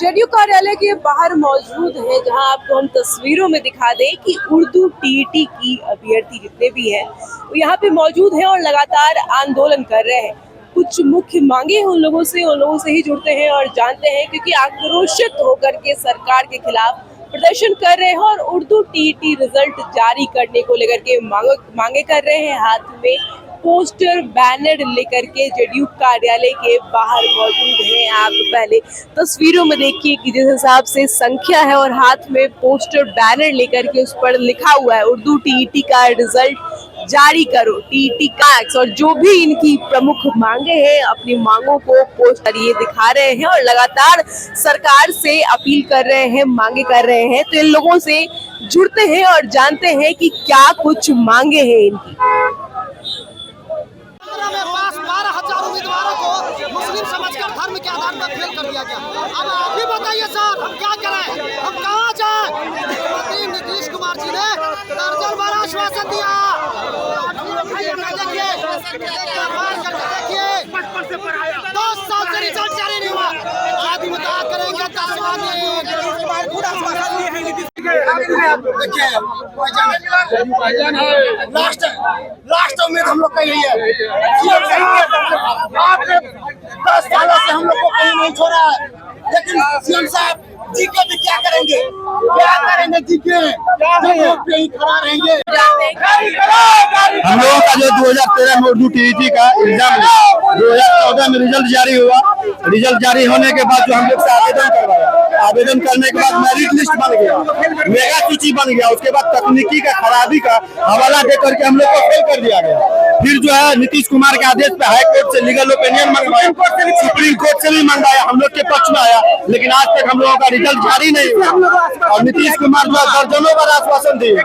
JDU कार्यालय के बाहर मौजूद है, जहां आपको हम तस्वीरों में दिखा दें कि उर्दू टीईटी की अभ्यर्थी जितने भी हैं वो यहाँ पे मौजूद हैं और लगातार आंदोलन कर रहे हैं। कुछ मुख्य मांगे हैं उन लोगों से ही जुड़ते हैं और जानते हैं, क्योंकि आक्रोशित होकर के सरकार के खिलाफ प्रदर्शन कर रहे हैं और उर्दू टीईटी रिजल्ट जारी करने को लेकर के मांगे कर रहे हैं। हाथ में पोस्टर बैनर लेकर के जेडीयू कार्यालय के बाहर मौजूद हैं। आप पहले तस्वीरों में देखिए कि जिस हिसाब से संख्या है और हाथ में पोस्टर बैनर लेकर के उस पर लिखा हुआ है उर्दू टीईटी का रिजल्ट जारी करो, टीईटी का और जो भी इनकी प्रमुख मांगे हैं, अपनी मांगों को पोस्टर ये दिखा रहे हैं और लगातार सरकार से अपील कर रहे हैं, मांगे कर रहे हैं। तो इन लोगों से जुड़ते हैं और जानते हैं कि क्या कुछ मांगे हैं इनकी। में पास 12,000 उम्मीदवारों को मुस्लिम समझकर धर्म के आधार पर फेल कर दिया गया। अब आप ही बताइए सर, हम क्या करें, हम कहाँ जाएं? मुख्यमंत्री नीतीश कुमार जी ने दर्जन बार आश्वासन दिया। देखिए 10 साल से रिजल्ट जारी नहीं हुआ, आज मुद्दा करेंगे 10वां लास्ट उम्मीद हम लोग का यही है। 10 सालों से हम लोग को कहीं नहीं छोड़ा है, लेकिन सीएम साहब जी के भी क्या करेंगे जी के ही खड़ा रहेंगे। हम लोगों का जो 2013 में उर्दू टीईटी का एग्जाम 2014 में रिजल्ट जारी हुआ। रिजल्ट जारी होने के बाद जो हम लोग से आवेदन करवाया, आवेदन करने के बाद मेरिट लिस्ट बन गया, मेगा सूची बन गया। उसके बाद तकनीकी का खराबी का हवाला दे करके हम लोग को फेल कर दिया गया। फिर जो है नीतीश कुमार के आदेश पे हाई कोर्ट से लीगल ओपिनियन मंगवाया, सुप्रीम कोर्ट से भी मंगाया, हम लोग के पक्ष में आया, लेकिन आज तक हम लोगों का रिजल्ट जारी नहीं हुआ। और नीतीश कुमार जो दर्जनों बार आश्वासन दिए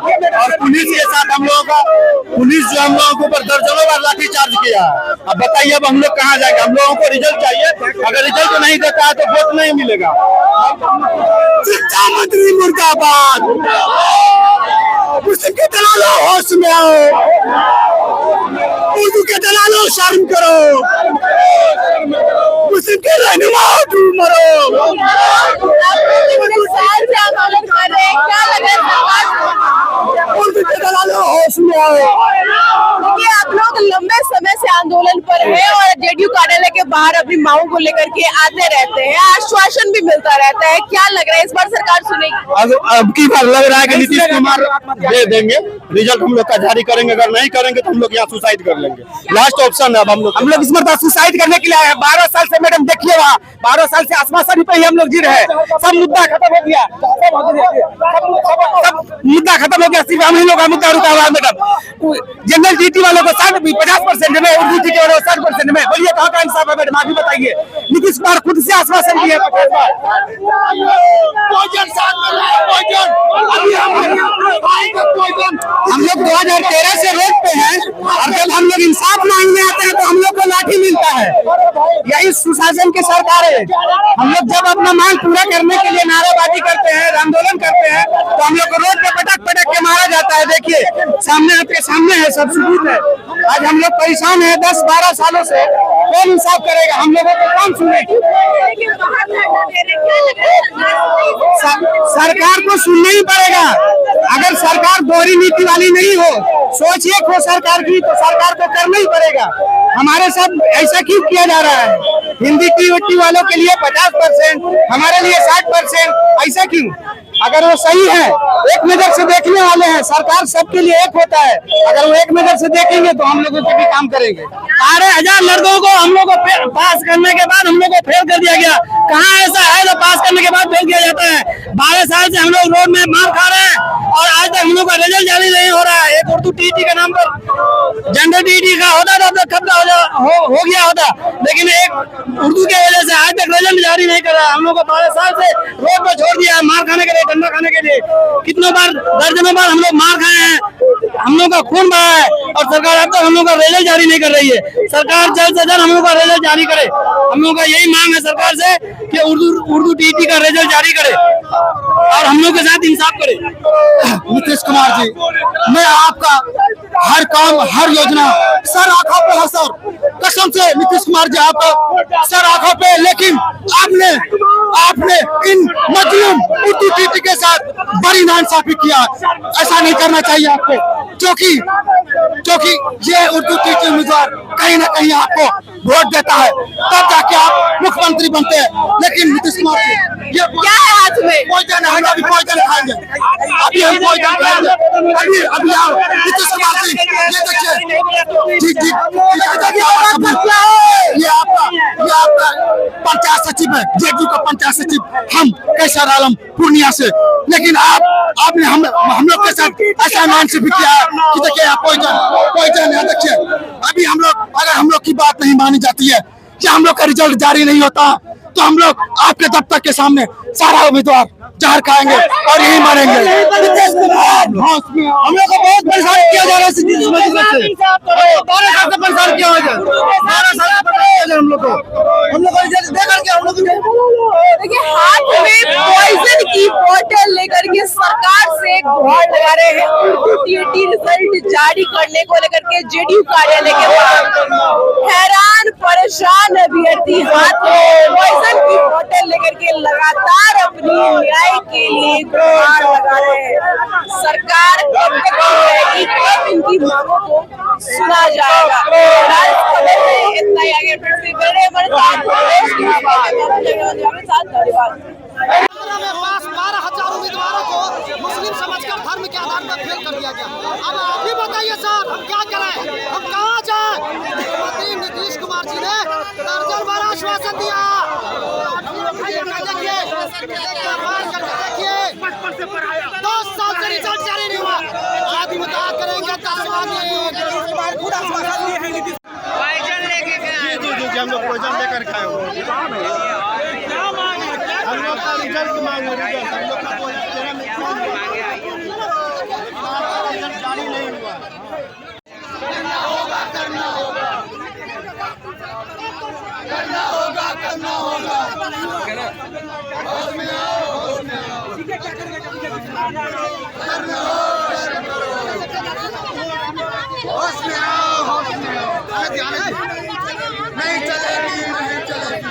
और पुलिस के साथ हम लोगों का पुलिस जो हम लोगों के ऊपर दर्जनों बार लाठीचार्ज किया। अब बताइए अब हम लोग कहाँ जाएंगे? हम लोगों को रिजल्ट चाहिए, अगर रिजल्ट नहीं देता है तो वोट नहीं मिलेगा। शिक्षा मंत्री मुर्दाबाद, मुस्लिम के दलालों होश में आओ, उर्दू के दलालों शर्म करो, मुस्लिम के रहनुमा डूब मरो। उर्दू के दलालों होश में आओ। आप लोग लंबे समय से आंदोलन पर है और जेडीयू कार्यालय के बाहर अपनी मांगों को लेकर के आते रहते हैं, आश्वासन भी मिलता रहता है। क्या लग रहा है इस बार सरकार सुनेगी? अब की बार लग रहा है कि नीतीश कुमार दे देंगे, रिजल्ट हम लोग का जारी करेंगे। अगर नहीं करेंगे तो हम लोग यहाँ सुसाइड कर लेंगे। लास्ट ऑप्शन है अब हम लोग इस बार सुसाइड करने के लिए आए हैं। 12 साल से मैडम देखिए वहाँ 12 साल से आश्वासन पे ही हम लोग जी रहे हैं। सब मुद्दा खत्म हो गया, सब मुद्दा खत्म हो गया, सिर्फ हम ही लोग का मुद्दा रुका हुआ है मैडम। जनरल टीटी वालों को 50% में, उर्दू टीटी वालों को 60% में। बोलिए कहाँ का इंसाफ है मैडम, आप भी बताइए। नीतीश कुमार खुद से आश्वासन दिए 50 बार। हम लोग 2013 से रोड पे हैं और जब हम लोग इंसाफ मांगने आते हैं तो हम लोग को लाठी मिलता है। यही सुशासन की सरकार है। हम लोग जब अपना मांग पूरा करने के लिए नारेबाजी करते हैं, आंदोलन करते हैं, तो हम लोग को रोड पे पटक पटक के मारा जाता है। देखिए सामने आपके सामने है, सब सबूत है। आज हम लोग परेशान है 10-12 सालों से। कौन इंसाफ करेगा? हम लोगों को कौन सुनेगी? सरकार को सुनना ही पड़ेगा। अगर सरकार दोहरी नीति वाली नहीं हो, सोचिए को सरकार की, तो सरकार को करना ही पड़ेगा। हमारे साथ ऐसा क्यों किया जा रहा है? हिंदी टीईटी वालों के लिए 50%, हमारे लिए 60%, ऐसा क्यों? अगर वो सही है, एक नजर से देखने वाले हैं, सरकार सबके लिए एक होता है। अगर वो एक नजर से देखेंगे तो हम लोगों के भी काम करेंगे। 12,000 लड़कों को हम लोग को पास करने के बाद हम लोग को फेल कर दिया गया। कहाँ ऐसा है जो पास करने के बाद फेल किया जाता है? 12 साल से हम लोग रोड में मार खा रहे हैं और आज तक हम लोग का रिजल्ट जारी नहीं हो रहा है। एक उर्दू टीईटी के नाम पर जनरल टीईटी का होता था तो कब हो गया होता, लेकिन एक उर्दू की वजह से आज तक रिजल्ट जारी नहीं कर रहा। हम लोग को 12 साल से रोड पर छोड़ दिया है मार खाने के लिए, डंडा खाने के लिए। कितनों बार, दर्जनों बार हम लोग मार खाए हैं, हम लोग का खून बहा है और सरकार अब तक हम लोग का रिजल्ट जारी नहीं कर रही है। सरकार जल्द से जल्द हम लोग का रिजल्ट जारी करे। हम लोग का यही मांग है सरकार से कि उर्दू टीईटी का रिजल्ट जारी करे और हम लोग के साथ इंसाफ करे। नीतीश कुमार जी, मैं आपका हर काम, हर योजना सर आंखों पे है सर, कसम से नीतीश कुमार जी आपका सर आंखों पे, लेकिन आपने इन मजलूम उर्दू टीटी के साथ बड़ी नाइंसाफी किया। ऐसा नहीं करना चाहिए आपको, क्योंकि ये उर्दू टीटी उम्मीदवार कहीं ना कहीं आपको वोट देता है, तब जाके आप मुख्यमंत्री बनते हैं। लेकिन नीतीश कुमार जी ये क्या है हाथ में? पॉइजन है, अभी पॉइजन खाएंगे, अभी हम पॉइजन खाएंगे, अभी आओ नीतीश कुमार जी, ये देखिए ठीक ये आपका पंचायत सचिव है, जेडीयू का पंचायत सचिव, हम कैसर आलम पूर्णिया से, लेकिन आपने हम लोग के साथ ऐसा नाइंसाफी किया है कि देखिए आप पॉइजन है। देखिए अभी अगर हम लोग की बात नहीं मानी जाती है या हम लोग का रिजल्ट जारी नहीं होता तो हम लोग आपके दफ्तर के सामने सारा उम्मीदवार जहर खाएंगे और यही मरेंगे। नीतीश कुमार हम लोग को बहुत परेशान किया जा रहा है, 12 साल से परेशान किया हुआ है, 12 साल से हम लोग को रिजल्ट दे करके हम लोग देखिए हाथ में पॉइजन की बोतल लेकर के सरकार से गुहार लगा रहे हैं। उर्दू टीटी रिजल्ट जारी करने को लेकर के जेडीयू कार्यालय के बाहर हैरान परेशान अभ्यर्थी हाथ में पॉइजन की बोतल लेकर के लगातार अपनी न्याय के लिए गुहार लगा रहे हैं। सरकार कब तक रहेगी, कब इनकी मांगों को सुना जाएगा। इतना ही आगे बढ़ते धन्यवाद। में पास 12,000 उम्मीदवारों को मुस्लिम समझकर धर्म के आधार पर फेल कर दिया गया। अब आप ही बताइए सर, हम क्या करें, हम कहाँ जाएं? मुख्यमंत्री नीतीश कुमार जी ने दर्जन बार आश्वासन दिया। देखिए 10 साल से रिजल्ट जारी नहीं हुआ, शादी मुताबिक करेंगे 10 जी हम लोग पॉइजन लेकर खाए हुए, हम लोग का रिजल्ट मांगो, रिजल्ट हम लोग का रिजल्ट जारी नहीं हुआ। नहीं चलेगी, नहीं चलेगी, नहीं चलेगी।